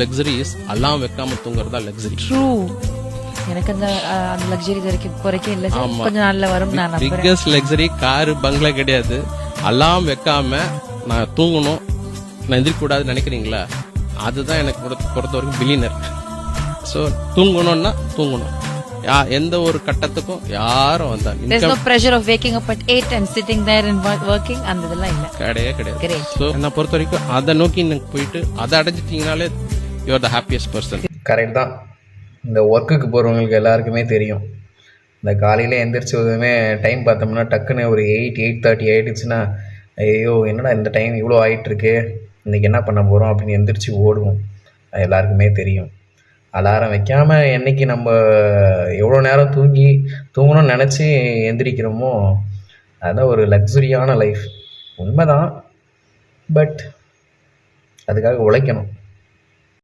Luxury is அலாம் வைக்காம தூங்குறதா luxury. True. எனக்கு அந்த லக்ஸரி வரைக்கும் இல்ல சார். கொஞ்சம் நாள்ல வரும் நான் நம்புறேன். பிக்கஸ்ட் லக்ஸரி காரு பங்களா கிடையாது. அலாம் வைக்காம நான் தூங்கணும், நான் எந்திரிக்க கூடாதுன்னு நினைக்கிறீங்களா? அதுதான் எனக்கு பொறுத்த வரைக்கும் பில்லியனர். ஸோ தூங்கணும்னா தூங்கணும். எந்த ஒரு கட்டத்துக்கும் யாரும் வந்தா there's no pressure of waking up at 8 and sitting there and working அந்த இதெல்லாம் இல்ல. கிடையாது. ஸோ என்னை பொறுத்த வரைக்கும் அதை நோக்கி நீங்க போயிட்டு அதை அடைஞ்சிட்டீங்கனாலே you are the happiest person. Correct தான். இந்த ஒர்க்குக்கு போகிறவங்களுக்கு எல்லாருக்குமே தெரியும். இந்த காலையில் எந்திரிச்சதுமே டைம் பார்த்தோம்னா டக்குன்னு ஒரு 8:30 ஆகிடுச்சுன்னா, ஐயோ என்னடா இந்த டைம் இவ்வளோ ஆகிட்டுருக்கு, இன்றைக்கி என்ன பண்ண போகிறோம் அப்படின்னு எந்திரிச்சு ஓடுவோம். அது எல்லாருக்குமே தெரியும். அலாரம் வைக்காமல் என்றைக்கு நம்ம எவ்வளோ நேரம் தூங்கணும்னு நினச்சி எந்திரிக்கிறோமோ அதுதான் ஒரு லக்ஸுரியான லைஃப். உண்மைதான், பட் அதுக்காக உழைக்கணும்.